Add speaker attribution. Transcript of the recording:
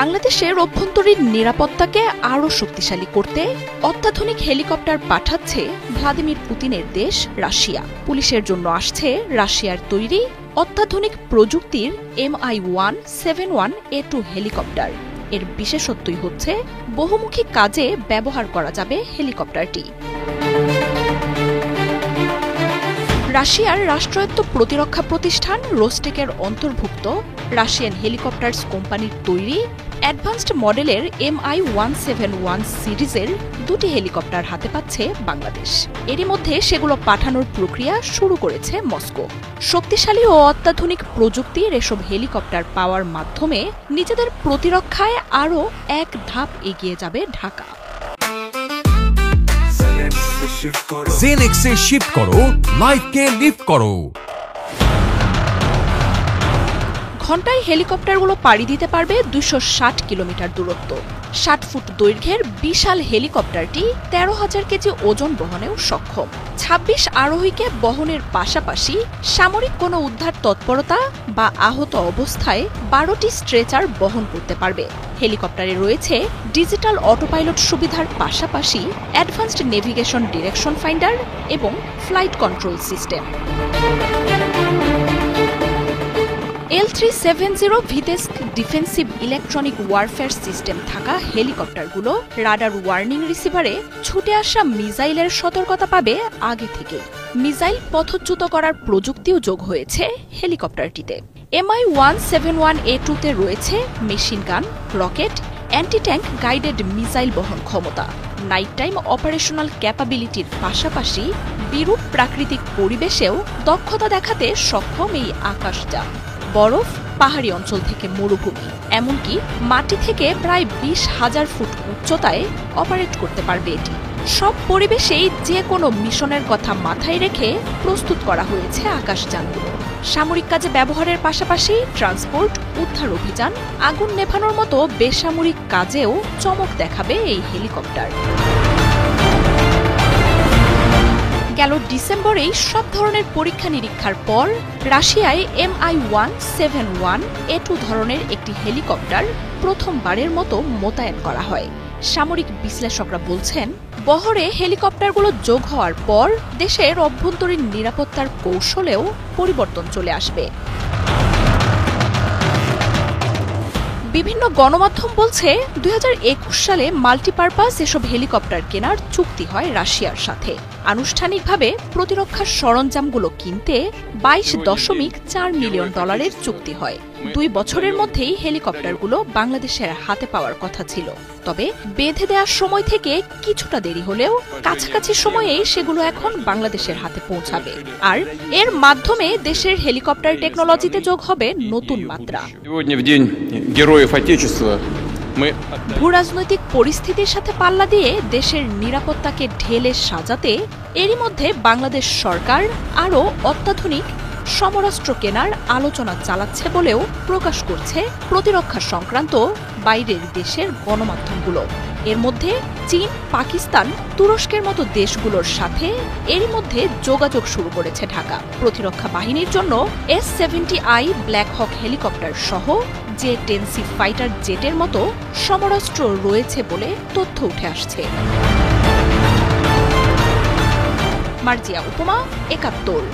Speaker 1: বাংলাদেশের অভ্যন্তরীণ নিরাপত্তাকে আরও শক্তিশালী করতে অত্যাধুনিক হেলিকপ্টার পাঠাচ্ছে ভ্লাদিমির পুতিনের দেশ রাশিয়া। পুলিশের জন্য আসছে রাশিয়ার তৈরি অত্যাধুনিক প্রযুক্তির Mi-171A2 হেলিকপ্টার। এর বিশেষত্বই হচ্ছে বহুমুখী কাজে ব্যবহার করা যাবে হেলিকপ্টারটি। রাশিয়ার রাষ্ট্রায়ত্ত প্রতিরক্ষা প্রতিষ্ঠান রোস্টেকের অন্তর্ভুক্ত রাশিয়ান হেলিকপ্টার্স কোম্পানির তৈরি অ্যাডভান্সড মডেলের Mi-171 সিরিজের দুটি হেলিকপ্টার হাতে পাচ্ছে বাংলাদেশ। এরই মধ্যে সেগুলো পাঠানোর প্রক্রিয়া শুরু করেছে মস্কো। শক্তিশালী ও অত্যাধুনিক প্রযুক্তির এসব হেলিকপ্টার পাওয়ার মাধ্যমে নিজেদের প্রতিরক্ষায় আরও এক ধাপ এগিয়ে যাবে ঢাকা।
Speaker 2: জেনেক্সে শিফট করো, লাইফকে লিফট করো।
Speaker 1: ঘণ্টায় হেলিকপ্টারগুলো পাড়ি দিতে পারবে ২৬০ কিলোমিটার দূরত্ব। ৬০ ফুট দৈর্ঘ্যের বিশাল হেলিকপ্টারটি ১৩,০০০ কেজি ওজন বহনেও সক্ষম। ২৬ আরোহীকে বহনের পাশাপাশি সামরিক কোনো উদ্ধার তৎপরতা বা আহত অবস্থায় ১২টি স্ট্রেচার বহন করতে পারবে। হেলিকপ্টারে রয়েছে ডিজিটাল অটোপাইলট সুবিধার পাশাপাশি অ্যাডভান্সড নেভিগেশন ডিরেকশন ফাইন্ডার এবং flight control system. L370 Vitebsk defensive electronic warfare system থাকা হেলিকপ্টারগুলো রাডার ওয়ার্নিং রিসিভারে ছুটে আসা মিসাইলের সতর্কতা পাবে আগে থেকেই। মিসাইল পথচ্যুত করার প্রযুক্তিও যোগ হয়েছে হেলিকপ্টারটিতে। Mi-171A2-তে রয়েছে machine gun, rocket, anti tank guided missile বহন ক্ষমতা। নাইট টাইম অপারেশনাল ক্যাপাবিলিটির পাশাপাশি বিরূপ প্রাকৃতিক পরিবেশেও দক্ষতা দেখাতে সক্ষম এই আকাশযান। বরফ, পাহাড়ি অঞ্চল থেকে মরুভূমি, এমনকি মাটি থেকে প্রায় ২০,০০০ ফুট উচ্চতায় অপারেট করতে পারবে এটি। সব পরিবেশেই যে কোনো মিশনের কথা মাথায় রেখে প্রস্তুত করা হয়েছে আকাশযানগুলো। সামরিক কাজে ব্যবহারের পাশাপাশি ট্রান্সপোর্ট, উদ্ধার অভিযান, আগুন নেভানোর মতো বেসামরিক কাজেও চমক দেখাবে এই হেলিকপ্টার। গেল ডিসেম্বরেই সব ধরনের পরীক্ষা নিরীক্ষার পর রাশিয়ায় Mi-171A2 ধরনের একটি হেলিকপ্টার প্রথমবারের মতো মোতায়েন করা হয়। সামরিক বিশ্লেষকরা বলছেন, বহরে হেলিকপ্টারগুলো যোগ হওয়ার পর দেশের অভ্যন্তরীণ নিরাপত্তার কৌশলেও পরিবর্তন চলে আসবে। বিভিন্ন গণমাধ্যম বলছে ২০২১ সালে মাল্টিপারপাস এসব হেলিকপ্টার কেনার চুক্তি হয় রাশিয়ার সাথে। আনুষ্ঠানিকভাবে প্রতিরক্ষার সরঞ্জামগুলো কিনতে $22.4 মিলিয়ন চুক্তি হয়। ২ বছরের মধ্যেই হেলিকপ্টারগুলো বাংলাদেশের হাতে পাওয়ার কথা ছিল। তবে বেঁধে দেওয়ার সময় থেকে কিছুটা দেরি হলেও কাছাকাছি সময়েই সেগুলো এখন বাংলাদেশের হাতে পৌঁছাবে। আর এর মাধ্যমে দেশের হেলিকপ্টার টেকনোলজিতে যোগ হবে নতুন মাত্রা। ভূরাজনৈতিক পরিস্থিতির সাথে পাল্লা দিয়ে দেশের নিরাপত্তাকে ঢেলে সাজাতে এরই মধ্যে বাংলাদেশ সরকার আরও অত্যাধুনিক সমরাস্ত্র কেনার আলোচনা চালাচ্ছে বলেও প্রকাশ করছে প্রতিরক্ষা সংক্রান্ত বাইরের দেশের গণমাধ্যমগুলো। এর মধ্যে চীন, পাকিস্তান, তুরস্কের মতো দেশগুলোর সাথে এরই মধ্যে যোগাযোগ শুরু করেছে ঢাকা। প্রতিরক্ষা বাহিনীর জন্য S-70I ব্ল্যাক হক হেলিকপ্টার সহ J-10C ফাইটার জেটের মতো সমরাস্ত্র রয়েছে বলে তথ্য উঠে আসছে। মার্জিয়া উপমা, ৭১।